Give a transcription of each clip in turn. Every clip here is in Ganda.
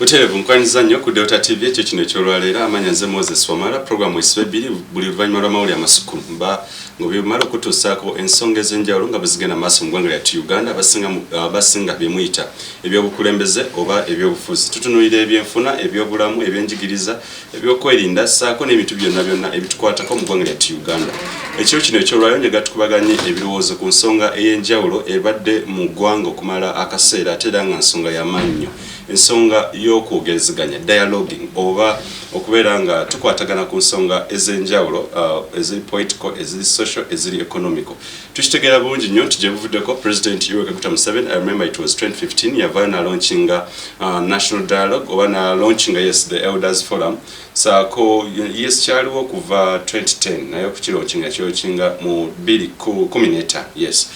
Uterevu nkwaniza nnyo ku Delta TV ekyo kino ekyolwaleero amanya nze Moses Wamala programu Weesibe Bbiri buli luvannyuma lw'amawulire amasukulu mba ng'obyemala okutuusaako ensonga ez'enjawulo nga bwe zigenda maaso mu ggwanga lyattu Uganda abasinga bye muyita ebyobukulembeze oba ebyobufuzi. Tutunuulira ebyenfuna, ebyobulamu, ebyenjigiriza, ebyokwerinda ssaako n'ebintu byonna ebitukwatako mu ggwanga lyattu Uganda. Ekiro kino ekyolwaleero njagala tukubaganye ebirowoozo ku nsonga ey'enjawulo ebadde mu ggwanga okumala akaseera ate era nga nsonga y'amaanyi nnyo. Ensonga y'okwogerezeganya dialoguing oba okubeera nga tukwatagana ku nsonga ez'enjawulo eziri political, eziri social, eziri economical. Tukitegeera bulungi nnyo nti gye buvuddeko President Dr. Museveni, I remember it was 2015, yavaayo na launchinga national dialogue oba na launchinga the Elders Forum. Saako yes kyaliwo kuva 2010 naye okukirochinga kyochinga mu 2015 yes.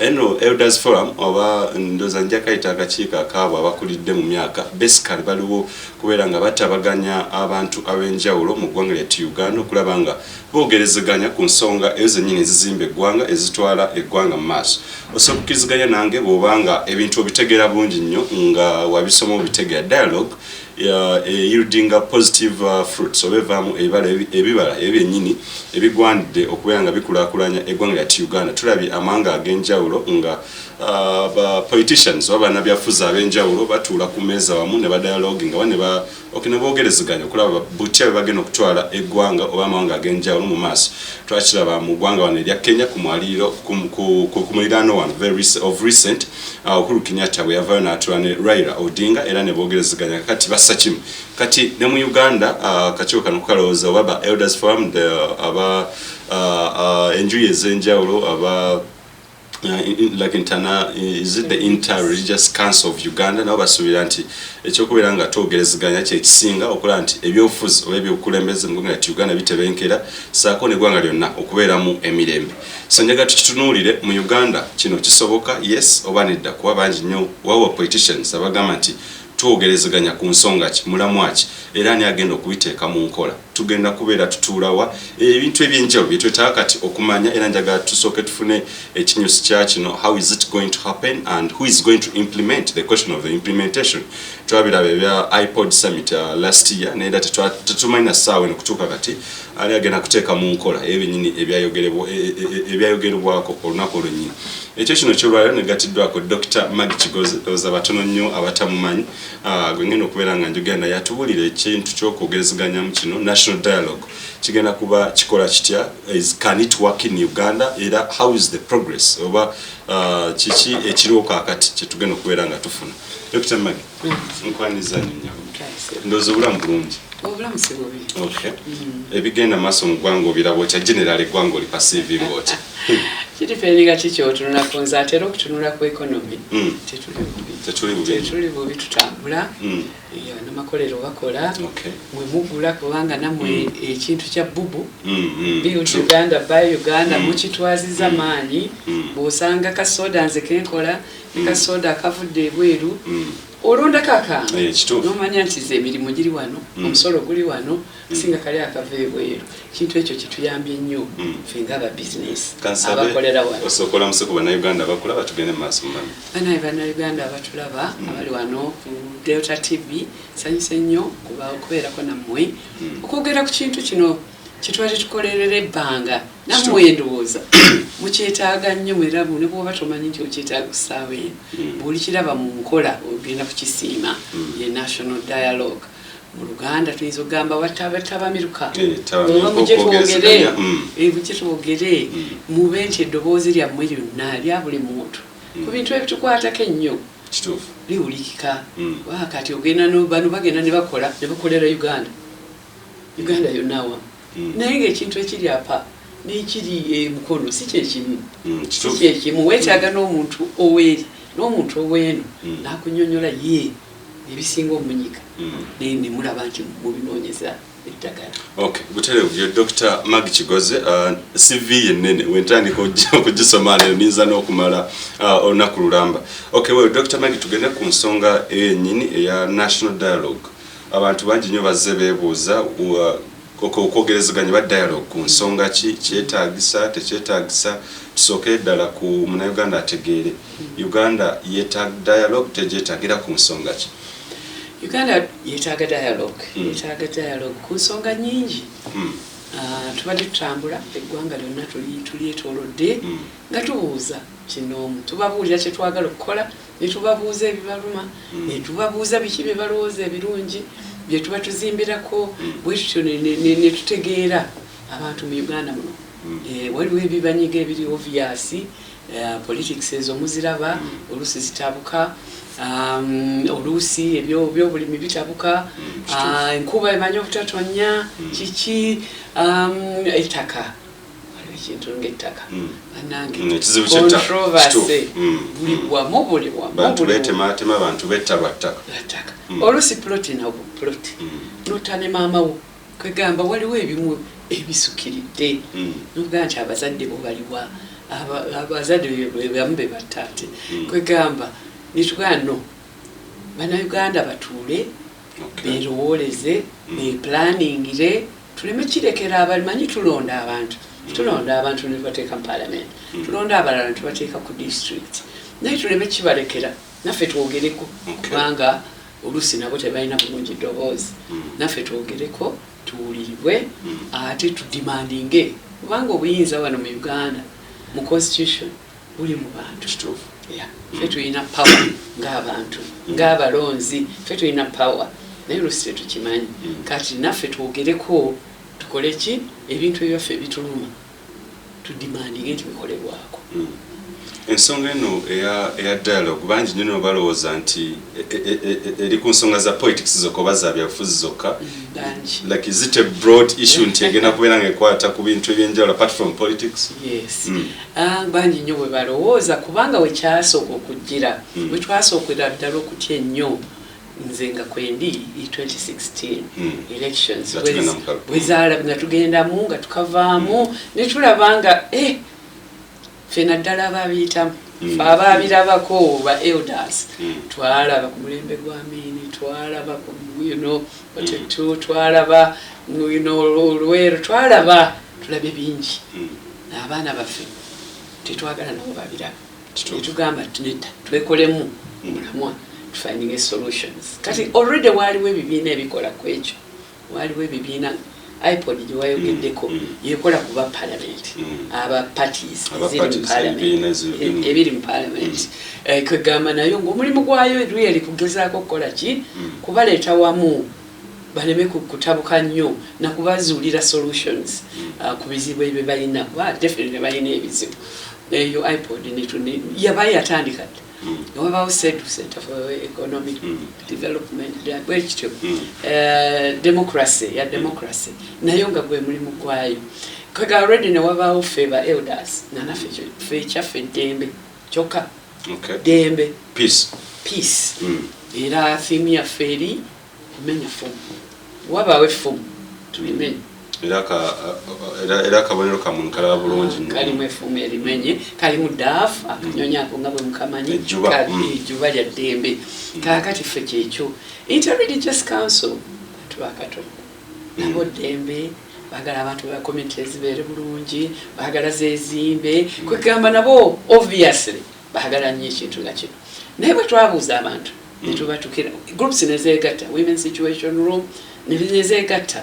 Eno Elders Forum oba ndoza njakayita akakiiko akaabo abakulidde mu myaka basically baliwo kubeera nga batabaganya abantu ab'enjawulo mu ggwanga lyattu Uganda okulaba nga boogerezeganya ku nsonga ezo zennyini ezizimba eggwanga ezitwala eggwanga mu maaso. Osobola okukkiriziganya nange bw'obanga ebintu obitegeera bulungi nnyo nga wabisoma obitegeera dialogue yielding positive fruits obevaamu ebibala ebyennyini ebigwanidde okubeera nga bikulaakulanya eggwanga lyattu Uganda. Tulabye amawanga ag'enjawulo nga politicians oba bannabyafuzi ab'enjawulo batuula ku mmeeza wamu ne badialoginga oba ne boogerezeganya okulaba butya bwe bagenda okutwala eggwanga oba amawanga ag'enjawulo mu maaso. Twakiraba mu ggwanga wano erya Kenya ku mwaliro ku muliraano wano of recent Uhuru Kenyatta bwe yavaayo n'atuula ne Raila Odinga era ne boogerezeganya kati bassa kimu. Kati ne mu Uganda akakiiko kano kukalowooza oba ba Elders Forum aba enjuyi ez'enjawulo aba like is it the Inter-Religious Council of Uganda nabo basuubira nti ekyokubeera nga twogerezeganya kyekisinga okulaba nti ebyobufuzi oba ebyobukulembeze mu ggwanga lyattu Uganda bitebenkera ssaako n'eggwanga lyonna okubeeramu emirembe. So njagala tukitunuulire mu Uganda kino kisoboka yes oba nedda kuba bangi nnyo waliwo politicians abagamba nti twogerezeganya ku nsonga ki mulamu ki era ani agenda okubiteeka mu nkola. Tugenda kubeera tutuulawa ebintu ebyenjawulo bye twetaaga kati okumanya era njagala tusooke tufune ekinyusi kya kino how is it going to happen and who is going to implement the question of the implementation. Twabiraba ebya iPod summit last year naye era tetumanyi na ssaawa eno kutuuka kati ali agenda kuteeka mu nkola ebyennyini ebyayogerebwako olunaku olwennyini. Ekyo kino kyolwaliro negatiddwako Dr. Maggie Kigozi oza batono nnyo abatamumanyi gwe ngenda okubeera nga njogera naye atubuulira ekintu ky'okwogerezeganyamu kino national dialogue kigenda kuba kikola kitya can it work in Uganda era how is the progress oba kiki ekiriwo kaakati kyetugenda okubeera nga tufuna. Dr. Maggie nkwaniza nnyo ndowooza obulamu bulungi. Obulamu si bubi. Okay. Ebigenda maaso mu ggwanga obiraba otya general eggwanga oli passive ng'otya. Kitiperinga kikyotunula ku nze ate era okutunula ku economy tetuli bubi tutambula n'amakolero bakola mwe mugula kubanga nammwe ekintu kya bubu build Uganda buy Uganda mukitwaziza maanyi bw'osanga kasoda nze kenkola ne kasoda akavudde ebweru olonda kaka nomanya nti ze emirimu giri wano omusolo guli wano singa kali akava ebweru. Kintu ekyo kituyambye nnyo ffe ng'aba business abakolera wano. Osokola museko bannayuganda abakulaba tugende mu maaso mu bannayuganda abatulaba abali wano ku Delta TV sanyuse nnyo kubeerako nammwe okwogera ku kintu kino kitwali tukolerera ebbanga nammwe ndowooza mukyetaaga nnyo era ne bw'oba tomanyi nti okyetaaga ku ssaawa eno bw'oli kiraba mu nkola ogenda kukisiima ye national dialogue. Mu Luganda tuyinza okugamba watabamiruka oba mujje twogere mube nti eddoboozi lyammwe lyonna lya buli muntu ku bintu ebitukwatako ennyo liwulikika kati ogenda bano bagenda ne bakolera Uganda yonna wa naye ng'ekintu ekiri apa n'ekiri mukono si kyekimu weetaaga n'omuntu oweeri n'omuntu ow'eno n'akunnyonnyola ye ebisinga omunyiga ne mulaba nti mubinoonyeza eddagala. Okay, buterevu Dr. Maggie Kigozi CV yennene wentandika okugisoma nayo ninza n'okumala olunaku lulamba. Okay, well Dr. Maggie tugende ku nsonga yennyini eya national dialogue. Abantu bangi nnyo bazze beebuuza okwogerezeganya ba dialogue ku nsonga ki kyetaagisa tekyetaagisa tusooke ddala ku munnayuganda ategeere Uganda yeetaaga dialogue tegyetaagira ku nsonga ki. Uganda yeetaga dialogue. Yeetaga dialogue ku nsonga nnyingi. Tubadde tutambula eggwanga lyonna tulyetoolodde nga tubuuza kino tubabuulira kye twagala okukola ne tubabuuza ebibaluma ne tubabuuza biki bye balowooza ebirungi bye tuba tuzimbirako bwe tutyo ne tutegeera abantu mu Uganda muno waliwo ebibanyiga ebiri obvious politics ezo muziraba oluusi zitabuka oluusi ebyobulimi bitabuka enkuba emanyi obutatonya kiki ettaka waliwo ekintu ng'ettaka bannange controversy buli wamu bantu betematema abantu bettalwa ttaka oluusi ploti nawo ploti notane maamawo kwegamba waliwo ebimu ebisukiridde nokugaa nti abazadde bo baliwa abazadde bebamu be battaate kwegamba nitugaa no bannayuganda batuule berowooleze beplaningire tuleme kirekera abalimanyi tulonda abantu ne tubateeka mu parliament tulonda abalala ne tubateeka ku district naye tuleme kibalekera naffe twogereko kubanga oluusi nabo tebalina bulungi ddoboozi naffe twogereko tuwuliribwe ate tudimandinge kubanga obuyinza wano mu Uganda mu constitution buli mu bantu ffe tulina power ng'abantu ng'abalonzi ffe tulina power naye oluusi tetukimanyi kati naffe twogereko tukole ki ebintu ebyaffe bituluma tudimandinge nti bikolebwako ensonga eno eya dialogue bangi nnyo no balowooza nti eri ku nsonga za politics zokka oba za byabufuzi zokka like is it a broad issue nti egenda kubeera ng'ekwata ku bintu ebyenjawulo apart from politics yes bangi nnyo bwe balowooza kubanga wekyasooka okujjira bwe twasookera ddala okutya ennyo nze nga kwendi 2016 elections bwezaala nga tugendamu nga tukavaamu ne tulaba nga ffe naddala ababiyitamu fe ababirabako ba elders twalaba ku mulembe gwa Amini twalaba ku Potetu twalaba Olwero twalaba tulabe bingi abaana baffe tetwagala nabo babiraba netugamba twekolemu mulamwa finding solutions kati already waliwo ebibiina ebikola ku ekyo waliwo ebibiina iPod gye wayogeddeko yekola kuba parliament aba parties ebiri mu parliament kwegamba nayo ng'omulimu gwayo really kugezaako okukola ki kubaleeta wamu baleme kutabuka nnyo nakubazuulira solutions ku bizibu ebyo balina kuba definitely balina ebizibu eyo iPod yabaye yatandika wabaawo Center for Economic Development bwekityo democracy democracy nayo nga gwe mulimu gwayo kaga already ne wabaawo feba elders nanaffe ffe kyaffe ddembe kyokka dembe peace era theme yaffe eri kumenya ffumu wabaawo effumu tulimenya era akabonero kamuntu kalaba bulungi kalimu effumu erimenye kalimu daafu akanyonyi ako nga bwe mukamanyi ejjuba lya ddembe kaakati ffe kyekyo interreligious council tubakato nabo ddembe baagala abantu ba community ezibeere bulungi baagala zezimbe kwegamba nabo obviously baagala nnyo ekintu nga kino naye bwe twabuuza abantu netubatukira groups nezeegatta women situation room nezeegatta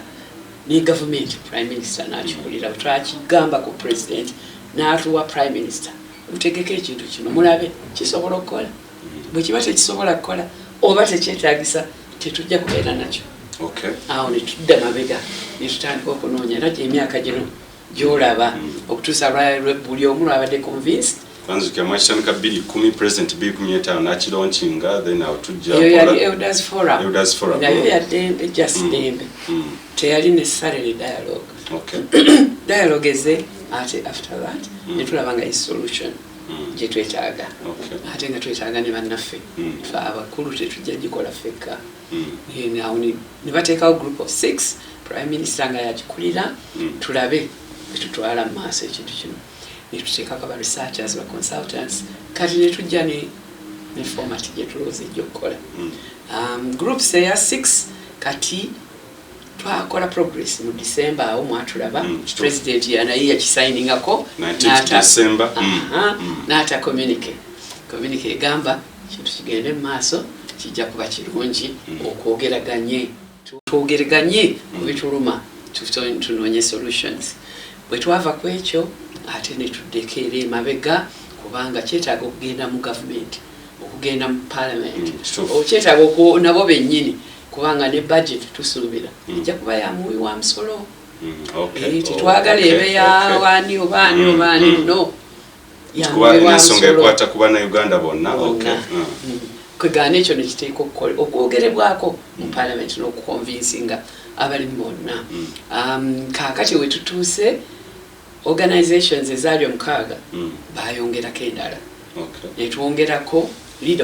ni government prime minister n'akikulira twakigamba ku president n'atuwa prime minister mutegeke ekintu kino mulabe kisobola okukola bwe kiba tekisobola kukola oba tekyetaagisa tetujja kubeera nakyo awo ne tudda mabega ne tutandika okunoonya era gy'emyaka gino gy'olaba okutuusa buli omu lwabadde convinced Kwanza mwachitandika 2010 president 2015 nachilaunching then awutujja yali elders forum nayo yadembe just dembe teyali necessarily dialogue dialogue eze ate after that netulaba nga solution gye twetaaga ate nga twetaaga ne bannaffe fe abakulu tetujja gikola ffekka ne bateekawo group of 6 prime minister nga yagikulira tulabe betutwala mu maaso ekintu kino netuteekako ba researchers ba consultants kati netujja ne format gye tulowooza ejja okukola groups eya 6 kati twakola progress mu December awo mwatulaba president naye yakisainingako n'ata communique egamba kintu kigende mu maaso kijja kuba kirungi okwogeraganye twogeraganye kubituluma tunoonye solutions bwe twava ku ekyo ate ne tuddekeera emabega kubanga kyetaaga okugenda mu gavumenti okugenda mu parliament okyetaaga nabo bennyini kubanga ne budget tusuubira ejja kuba ya muwi wa musolo tetwagala ebe yawaani obaani no ensonga ekwata ku bannayuganda bonna kwegana ekyo nekiteeka okwogerebwako mu parliament n'okukonvinsinga abalimu bonna kaakati we tutuuse organizations ezaali 6 bayongerako endala netwongerako lead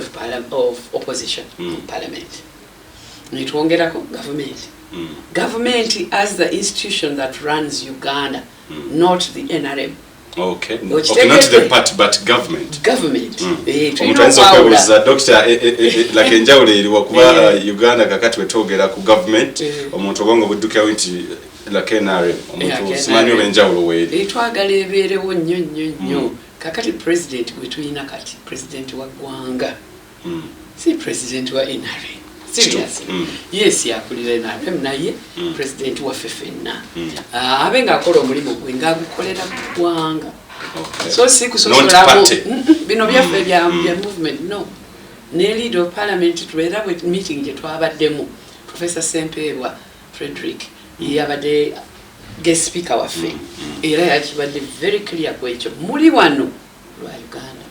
of opposition in parliament netwongerako government government as the institution that runs Uganda not the NRM Okay, not the party but government. Omutanzo kwebuza Dr. like enjawulo eriwa kuba Uganda kakati wetogera ku government omuntu obongo buddukayo nti like NRM omuntu simanyi enjawulo weri twagala ebeerewo nnyo kakati president gwetuyina kati president wa ggwanga si president wa NRM seriously yes yakulira NRM naye president wa ffenna abenga akola omulimu gwe ngaagukolera ggwanga so sikusosolako bino byaffe bya movement no ne leader of parliament tubeera meeting gye twabaddemu Professor Sempebwa Frederick yabadde guest speaker waffe era yakibadde very clear ku ekyo muli wano lwa Uganda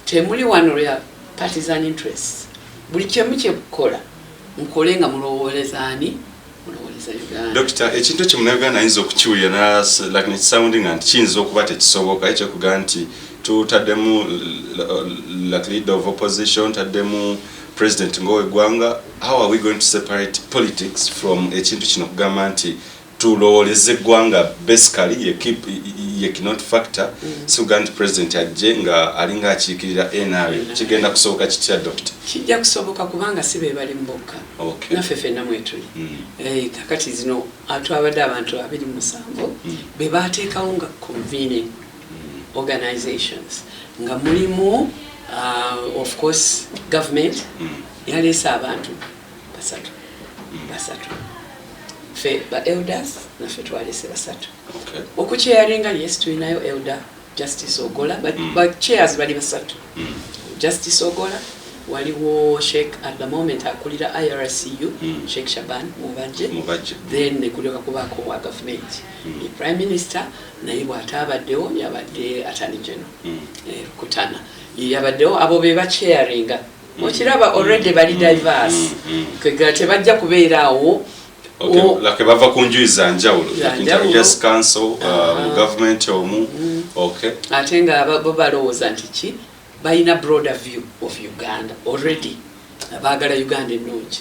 temuli wano lwa partisan interests buli kyemu kyebukola mukole nga mulowoolezaani mulowoleza Uganda. Dr. ekintu kyemunayuganda ayinza okukiwuya like sounding and kiyinza okuba tekisoboka ekyokuga nti tutaddemu like leader of opposition taddemu president ng'ow'eggwanga. How are we going to separate politics from ekintu kino kugamba nti tulowoleze eggwanga basically ye cannot factor Uganda president ajje nga alinga akiikirira NRM kigenda kusoboka kitya Dr. Kijja kusoboka kubanga si be bali mbokka naffe ffenna mwetuli kakati zino atwabadde abantu 27 be baateekawo nga convening organizations nga mulimu of course government yaleese abantu basatu fe ba elders naffe twalese basatu okukyeyalinga yes tulinayo elder Justice Ogola but chairs bali basatu Justice Ogola waliwo Sheikh at the moment akulira IRCU Sheikh Shaban Mubajje then nekuleka kubako wa government Prime Minister naye bw'atabaddewo yabadde Attorney General kutana yabaddewo abo be bachairinga okiraba already bali diverse kegate bajja kubeerawo like bava kunjuiza njawulo intelligence council government omu atenga abo balowooza nti ki bayina broader view of Uganda already abagala Uganda ennungi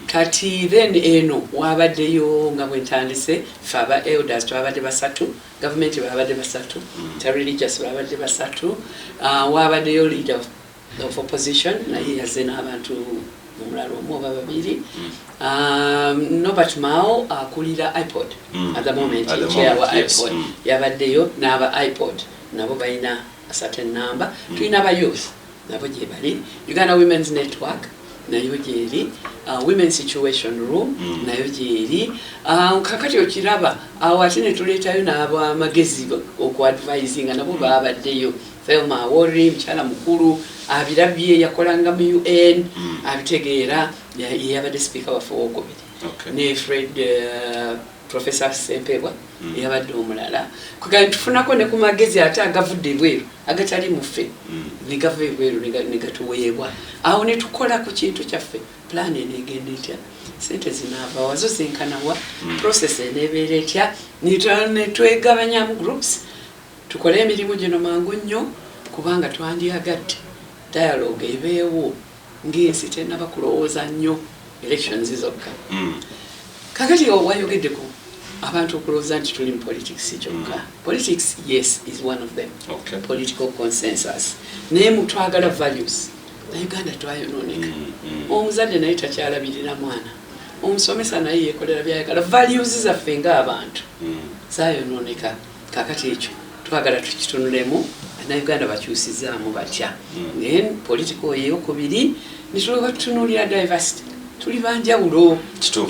kati then eno wabaddeyo nga bwentandise fe aba elders twabadde basatu government babadde basatu interreligious babadde basatu wabaddeyo leader of opposition naye yazze n'abantu omulala omu oba babiri Norbert Mao akulira iPod at the moment chair wa iPod yabaddeyo n'aba iPod nabo bayina a certain number tulina aba youth nabo gye bali Uganda Women's Network nayo gyeri Women's Situation Room nayo gyeri kakati okiraba awo ate ne tuleetayo n'abamagezi okwadvisinga nabo babaddeyo Thelma Awori mchala mukuru abirabye yakolanga mu UN abitegeera yabadde speaker wa Fowokobiri ne Fred Professor Sempebwa yabadde omulala kuga tufunako ne ku magezi ate agavudde bweru agatali muffe nigave bweru negatuweebwa awo ne tukola ku kintu kyaffe plan enegenda etya sente zinaava wazo zinkanawa process enebeera etya ne twegabanya mu groups tukole emirimu gino mangu nnyo kubanga twandyagadde dialogue ebeewo ng'ensi tennaba kulowooza nnyo elections zokka kakati wayogeddeko abantu okulowooza nti tuli mu politics kyokka politics yes is one of them political consensus naye mutwagala values na Uganda twayonooneka omuzadde naye takyalabirira mwana omusomesa naye yeekolera byayagala values zaffe ng'abantu zaayonooneka kakati ekyo twagala tukitunulemu na Uganda bakyusizaamu batya then political eyokubiri nituloba tutunuulira diversity tuli banjawulo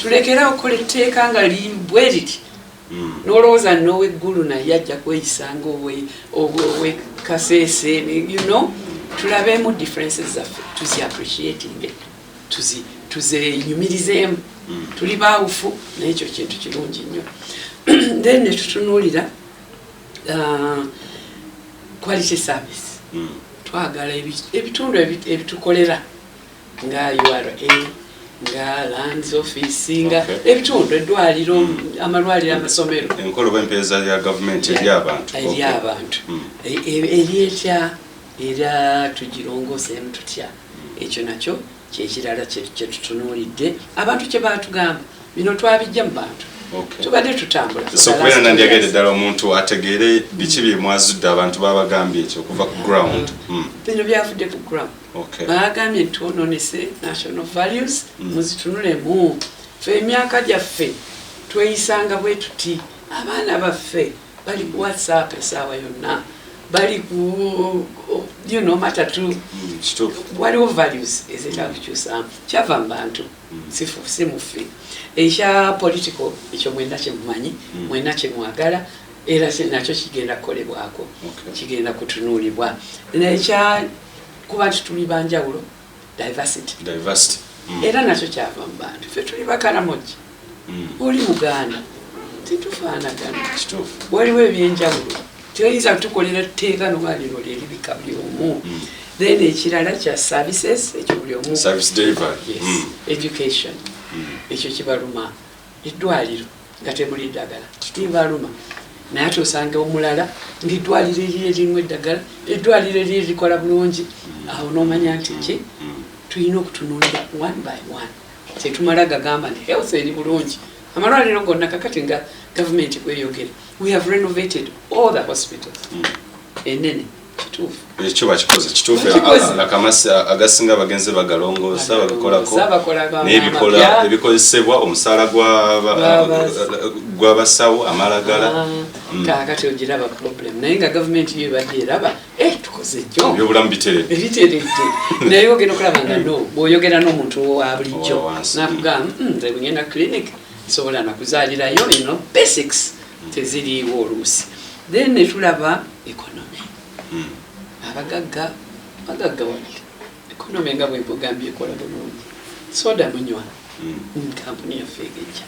tulekera okukola etteeka nga bwe liti n'olowooza n'oweggulu naye ajja kweyisanga owe kaseese tulabeemu differences zaffe tuzi appreciating tuzenyumirizeemu tuli baawufu naye ekyo kintu kirungi nnyo then netutunuulira quality service twagala ebitundu ebitukolera nga URA nga lands office nga ebitundu eddwaliro amalwaliro amasomero enkolo empeeza ya government eri abantu eri etya era tugirongooseemu tutya ekyo nakyo kyekirala kyetutunuulidde abantu kye baatugamba bino twabijja mu bantu tubadde tutambula kubeera nandiyagedde ddala omuntu ategeere biki byemwazudde abantu babagambye ekyo okuva ku ground bino byavudde ku ground bagambye ntwononese national values muzitunulemu fe emyaka gyaffe tweyisanga bwe tuti abaana baffe bali ku whatsapp esaawa yonna bali ku matatu waliwo values ezetakukyusamu kyava mu bantu si muffe ekya political ekyo mwena kyemumanyi mwena kyemwagala era nakyo kigenda kukolebwako kigenda kutunuulibwa nekya kuba nti tuli banjawulo diversity era nakyo kyava mu bantu ffe tuli bakaramogi oli Uganda titufaanagana waliwo ebyenjawulo tuyinza kutukolera tteeka nolwaliro liribika buli omu then ekirala kya services ekyo buli omu education ekyo kibaluma eddwaliro nga tebuli ddagala kibaluma naye ate osanga omulala ng'eddwaliro eriri erimu eddagala eddwaliro eriri likola bulungi awo n'omanya nti ki tulina okutunuulira one by one tetumala gagamba nti health eri bulungi amalwaliro gonna kakati nga gavumenti kweyogera we have renovated all the hospitals enene kituufu ekyo bakikoze kituufu akamasi agasinga bagenze bagalongoosa bagakolako n'ebikola ebikozesebwa omusaala gw'abasawo amalagala kakati ogiraba problem naye nga gavumenti yo ebadde eraba tukoze nnyo ebyobulamu biteredde naye ogenda okulaba nga bw'oyogera n'omuntu wa bulijjo nakugamba nze bwengenda clinic sobola nakuzaalirayo basics teziriiwo oluusi then netulaba economy abagagga wadde economy nga bwebugambye ekola bulungi soda munywa kampuni yaffe egejja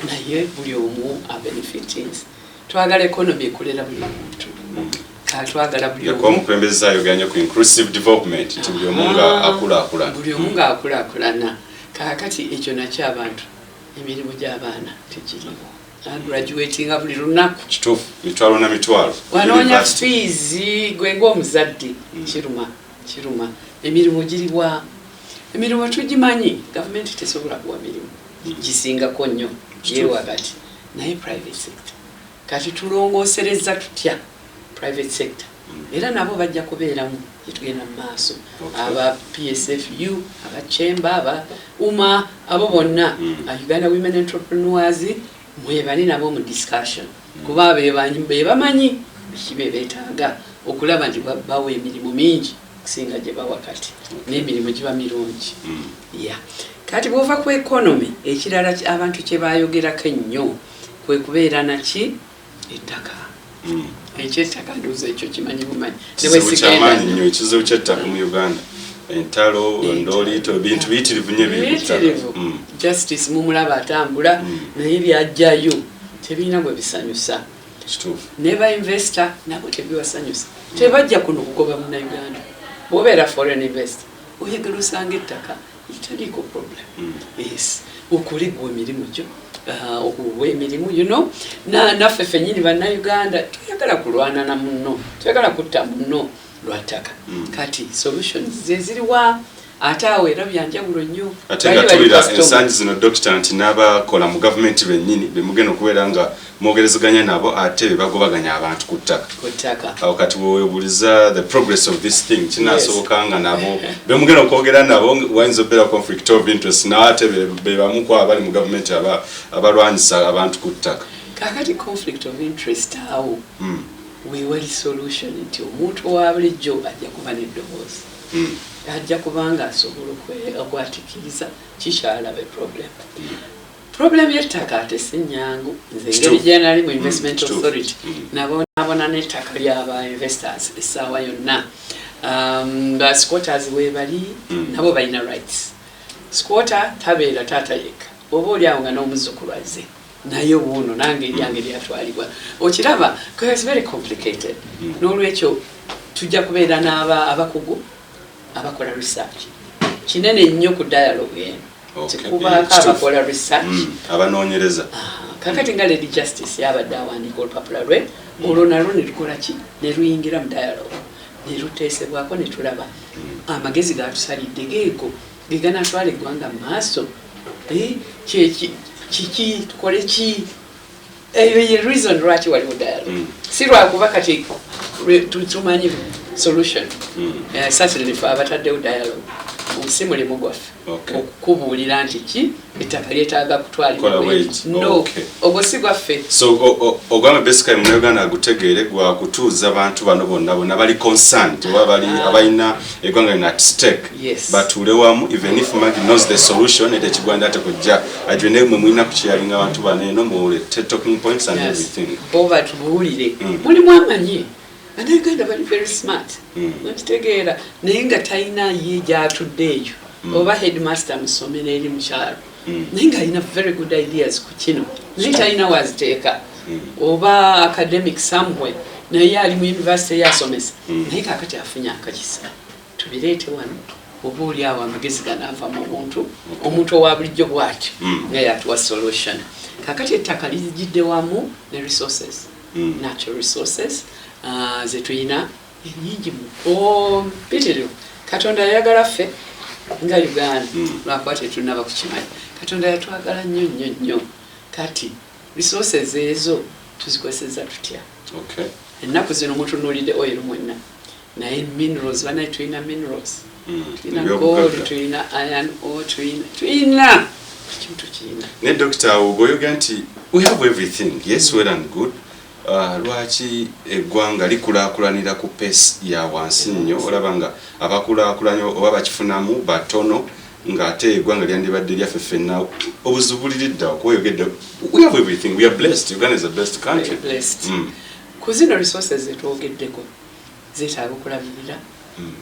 naye buli omu abenefitings twagala economy ekolera buli muntu katwagala buli omu omukulembeze ayoganye ku inclusive development nti buli omu nga akulaakulana buli omu nga akulaakulana kakati ekyo nakyo abantu emirimu gy'abaana tegiriwo graduatinga buli lunaku kituufu mitwalo na mitwalo wanoonya fees gwe ng'omuzadde kiruma emirimu giriwa emirimu tugimanyi gavumenti tesobola kuwa mirimu gisingako nnyo yewagati naye private sector kati tulongoosereza tutya private sector era nabo bajja kubeeramu yetugenda mu maaso aba PSFU aba chamber aba UMA abo bonna Uganda Women Entrepreneurs mwebali nabo mu discussion kuba bebamanyi bikibe beetaaga okulaba nti bawa emirimu mingi kusinga gye bawa kati n'emirimu giba mirungi kati bwova ku economy ekirala abantu kye bayogerako ennyo kwe kubeera naki ettaka ekyettaka nduuza ekyo kimanyi bumanyi ekizibu ky'ettaka mu Uganda entalo ndolito bintu bitirivu nnyo ebiyitirivu justice mumulaba atambula naye byajjayo tebirina bwe bisanyusa neba investor nabo tebiwasanyusa tebajja kuno kugoba munnayuganda bw'obeera foreign investor oyagala osanga ettaka italiiko problem okuligwa emirimu gyo okuwa emirimu naffe ffennyini bannayuganda toyagala kulwana na munno toyagala kutta munno lwattaka kati solutions zeziriwa ate awo era byanjawulo nnyo ate nga tulira ensangi zino dokita nti n'abakola mu gavumenti bennyini bemugenda okubeera nga mwogerezeganya nabo ate bebagobaganya abantu ku ttaka awo kati wewebuliza the progress of this thing kinaasoboka nga nabo bemugenda okwogera nabo wayinza obeera conflict of interest nawe ate bebamuku abali mu gavumenti abalwanyisa abantu ku ttaka kakati conflict of interest awo weewali solution nti omuntu owa bulijjo ajja kuba n'eddoboozi ajja kubanga asobola okwatikiriza kikyalaba problem y'ettaka ate si nnyangu nze ngeri generally mu investment authority nabona n'ettaka ly'aba investors essaawa yonna ba squatters webali nabo balina rights squatter tabeera taata yekka oba oliawo nga n'omuzzukulu azze naye wuuno nange eryange lyatwalibwa okiraba because it's very complicated n'olwekyo tujja kubeera n'abakugu abakola research kinene nnyo ku dialogue eno tekubaako abakola research abanoonyereza kakati nga lady justice yabadde awandiika olupapula lwe olwo nalwo ne lukola ki ne luyingira mu dialogue ne luteesebwako ne tulaba amagezi gatusalidde geego geganatwala eggwanga mu maaso kiki tukole ki eyo ye reason lwaki waliwo dialogue si lwakuba kati tumanyi solution certainly fe abataddewo dialogue si mulimu gwaffe okukubuulira nti ki ettaka lyetaaga kutwalibwa no ogwo si gwaffe so ogwama basically mu Uganda agutegeere gwa kutuuza abantu bano bonna bali concerned oba bali abalina eggwanga lino at stake batuule wamu even if Maggie knows the solution ate ekigwanda ate kujja ajwene mwe mulina kukiyalinga abantu bano eno mu talking points and everything bo batubuulire mulimu amanyi Uganda bali very smart nakitegeera naye nga talina ye gyatudde eyo oba headmaster musomero eri mukyalo naye nga alina very good ideas ku kino naye talina waziteeka oba academic somewhere naye ali mu university yasomesa naye kakati afunye akakisa tubireete wano oba oliawo amagezi ganaava mu omuntu owa bulijjo bwatyo naye atuwa solution kakati ettaka lijidde wamu ne resources natural resources ze tuyina enyingi mpitirivu katonda yayagala ffe nga Uganda lwakuba tetunaba kukimanyi katonda yatwagala nnyo kati resources ezo tuzikozesa tutya ennaku zino mutunuulidde oil mwenna naye minerals banaye tulina minerals tulina gold tulina iron ore tulina ekintu kiyina ne Dr. Ugoyoga nti we have everything yes well and good lwaki eggwanga likulaakulanira ku pace ya wansi nnyo olaba nga abakulaakulanye oba bakifunamu batono ng'ate eggwanga lyandibadde lyaffe ffenna obuzubuliridde okweyogedde we have everything we are blessed Uganda is the best country ku zino resources zetwogeddeko zetaaga okulabirira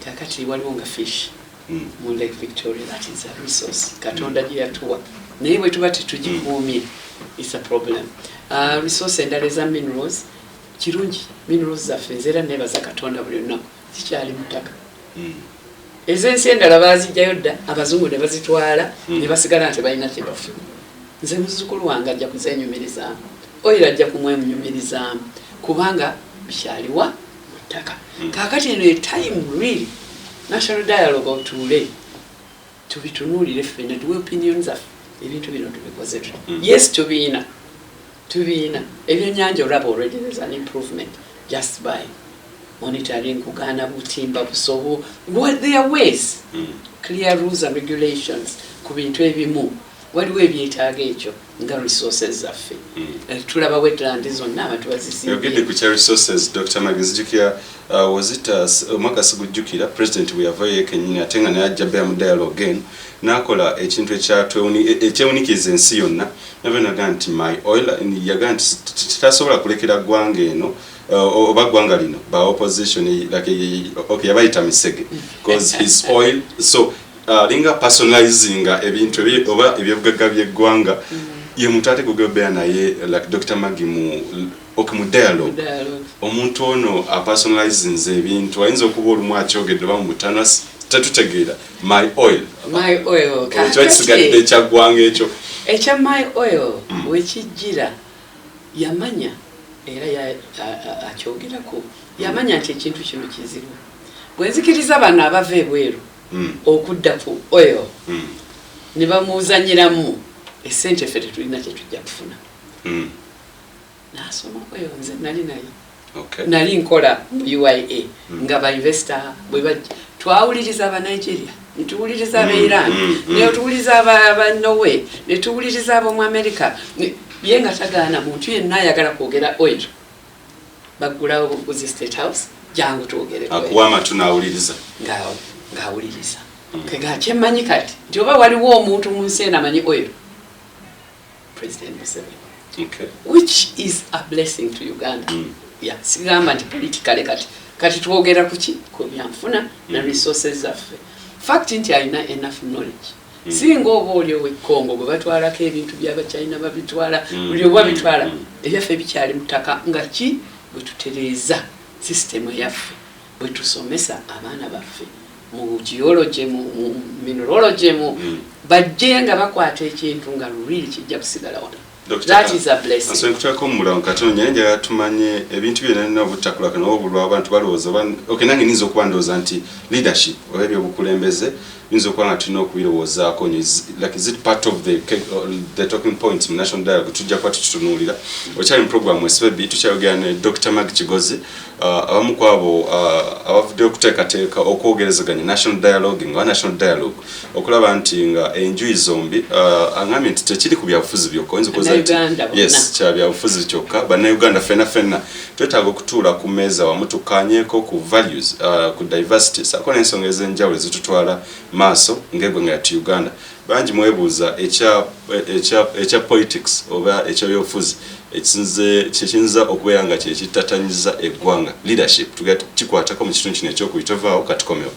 kakati waliwo nga fish mu Lake Victoria that is a resource katonda gye yatuwa naye bwe tuba tetugikuumye it's a problem resource endala eza minerals kirungi minerals zaffe nzeera nebaza katonda buli lunaku zikyali mu ttaka ez'ensi endala baazijjayo dda abazungu ne bazitwala ne basigala nti balina kye bafuna nze muzzukulu wange ajja kuzeenyumirizaamu oyira ajja kumwenyumirizaamu kubanga bikyaliwa mu ttaka kaakati eno etime really national dialogue otuule tubitunuulire ffenna tuwe opinion zaffe ebintu bino tubikoze tuti yes tubiina ebyennyanja olaba already there's an improvement just by monitoring kugana butimba busobo what there are ways clear rules and regulations ku bintu ebimu waliwo ebyetaaga ekyo nga resources zaffe tulaba wetland zonna abantu bazisibyogedde ku kya resources Dr. Maggie zijjukira was it omwaka sigujjukira president bwe yavayo ekenyini ate nga naye ajja beera mu dialogue again n'akola ekintu ekyewunikiza ensi yonna nabenaga nti my oil yaga nti kitasobola kulekera ggwanga eno oba ggwanga lino ba opposition okay yabayita misege because his oil so linga personalizing ebintu oba ebyobugagga by'eggwanga ye muntu ate kugobeera naye like Dr. Maggie mu dialogue omuntu ono personalizing ebintu ayinza okuba olumu akyogedde oba mu butana tetutegeera my oil kakati ekyaggwanga ekyo ekya my oil wekijjira yamanya era akyogerako yamanya nti ekintu kino kizibu bwenzikiriza bano abava ebweru okudda ku oil ne bamuuzanyiramu essente ffe tetulina kye tujja kufuna n'asoma oil nze nali naye nali nkola mu UIA nga bainvestor bwe bajja twawuliriza aba Nigeria netuwuliriza aba Iran netuwuliriza aba Norway netuwuliriza aba mu America ye nga tagaana muntu yenna ayagala kwogera oil bagulawo buzi state house jangu twogere akuwama tunawuliriza ngawo ng'awuliriza kega kyemmanyi kati nti oba waliwo omuntu mu nsi eno amanyi oyo President Museveni. Okay. Which is a blessing to Uganda. Yeah, sigamba nti politically kati twogera kuki ku byanfuna na resources zaffe. Fact nti alina enough knowledge. Singa oba oli owe Congo bwe batwalako ebintu by'Abachina babitwala buli oba bitwala ebyaffe bikyali mutaka nga ki bwe tutereeza system yaffe bwe tusomesa abaana baffe mu geology mu mineralogy mu bajje nga bakwata ekintu nga really kijja kusigala wano. That is a blessing. So kutako mula nkatono nyanja tumanye ebintu byonna na butakula kana obulwa abantu balowooza okay nange nizo kubandoza nti leadership olebyo bukulembeze nizo kwa tulina okubirowoozaako like is it part of the talking points in national dialogue tujja kwa tutunulira okyali mu program Weesibe tukyayogera ne Dr. Maggie Kigozi abamu kwabo abavudde okuteekateeka okwogerezaganya national dialogue nga national dialogue okulaba nti nga enjuyi zombi angambye nti tekiri ku byabufuzi byokka oyinza okuza nti yes kya byabufuzi kyokka bannayuganda fenna twetaaga okutuula ku mmeeza wamu tukkaanyeeko ku values ku diversity saako n'ensonga ez'enjawulo ezitutwala maaso ng'eggwanga lyattu Uganda bangi mwebuuza ekya politics oba eky'ebyobufuzi ekiyinza okubeera nga kyekitatanyiza eggwanga leadership kikwatako mu kitundu kino ekyokuyita ovaawo katukomewo